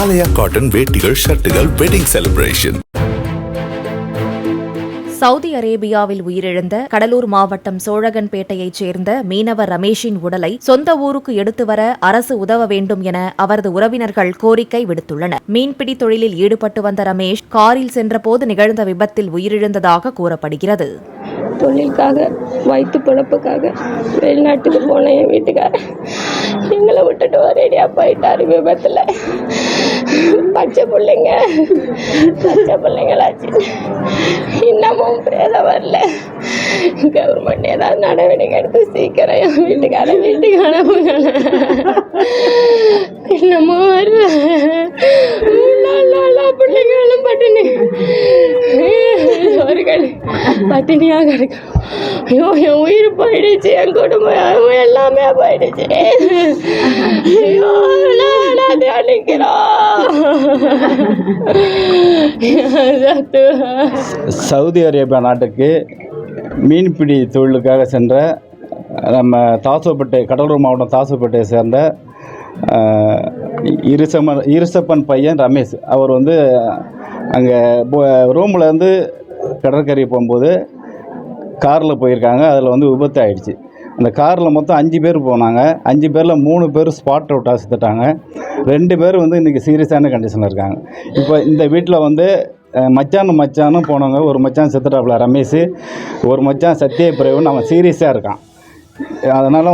ஆலயா cotton வேட்டிகள் ஷர்ட்டுகள் wedding celebration. Saudi அரேபியாவில் உயிரிழந்த கடலூர் மாவட்டம் சோழகன்பேட்டையைச் சேர்ந்த மீனவர் ரமேஷின் உடலை சொந்த ஊருக்கு எடுத்து வர அரசு உதவ வேண்டும் என அவரது உறவினர்கள் கோரிக்கை விடுத்துள்ளனர். மீன்பிடி தொழிலில் ஈடுபட்டு வந்த ரமேஷ் காரில் சென்றபோது நிகழ்ந்த விபத்தில் உயிரிழந்ததாக கூறப்படுகிறது. தொழிலுக்காக வயிற்று பிழப்புக்காக வெளிநாட்டுக்கு போன என் வீட்டுக்காரர் எங்களை விட்டுட்டு ஒரேடியா போயிட்டாரு விபத்துல. பச்சை பிள்ளைங்களாச்சு. இன்னமும் பிரேதம் வரல. கவர்மெண்ட் ஏதாவது நடவடிக்கை எடுத்து சீக்கிரம் என் வீட்டுக்கார இன்னமும் வரல. பிள்ளைங்களும் பட்டினி பட்டினியா கிடக்கும். ஐயோ, என் உயிர் போயிடுச்சு, என் குடும்பம் எல்லாமே போயிடுச்சு. ஐயோ, சவுதி அரேபியா நாட்டுக்கு மீன்பிடி தொழிலுக்காக சென்ற நம்ம தாசோப்பேட்டை கடலூர் மாவட்டம் தாசோப்பேட்டையை சேர்ந்த இருசப்பன் பையன் ரமேஷ். அவர் அங்கே ரூமில் கடற்கரை போகும்போது காரில் போயிருக்காங்க. அதில் விபத்து ஆகிடுச்சு. அந்த காரில் மொத்தம் 5 பேர் போனாங்க. 5 பேரில் 3 பேர் ஸ்பாட் அவுட்டாக செத்துட்டாங்க. 2 பேர் இன்றைக்கி சீரியஸான கண்டிஷனில் இருக்காங்க. இப்போ இந்த வீட்டில் மச்சானும் போனவங்க. ஒரு மச்சான் செத்துட்டாப்புல ரமேஷ், ஒரு மச்சான் சத்யபிரவன், அவன் சீரியஸாக இருக்கான். அதனால்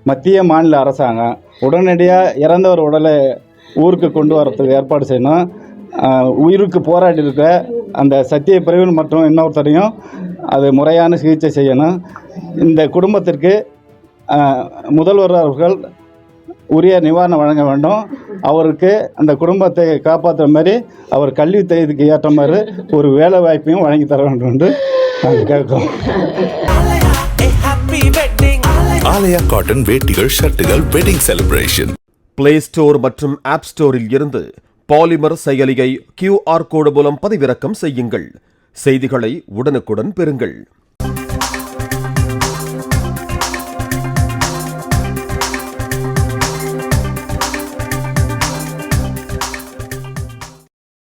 மத்திய மாநில அரசாங்கம் உடனடியாக இறந்தவர் உடலை ஊருக்கு கொண்டு வரத்துக்கு ஏற்பாடு செய்யணும். உயிருக்கு போராடி இருக்க அந்த சத்யபிரவன் மற்றும் இன்னொருத்தரையும் அது முறையான சிகிச்சை செய்யணும். இந்த குடும்பத்திற்கு முதல்வர் அவர்கள் உரிய நிவாரணம் வழங்க வேண்டும். அவருக்கு அந்த குடும்பத்தை காப்பாற்றுற மாதிரி அவர் கல்வி தகுதிக்கு ஏற்ற மாதிரி ஒரு வேலை வாய்ப்பையும் வழங்கி தர வேண்டும் என்று நாங்கள் கேட்கிறோம். ஆலயா காட்டன் வேட்டிகள் ஷர்ட்டுகள் வெட்டிங் செலிப்ரேஷன். பிளே ஸ்டோர் மற்றும் ஆப் ஸ்டோரில் இருந்து பாலிமர் செயலியை QR கோடு மூலம் பதிவிறக்கம் செய்யுங்கள். செய்திகளை உடனுக்குடன் பெறுங்கள்.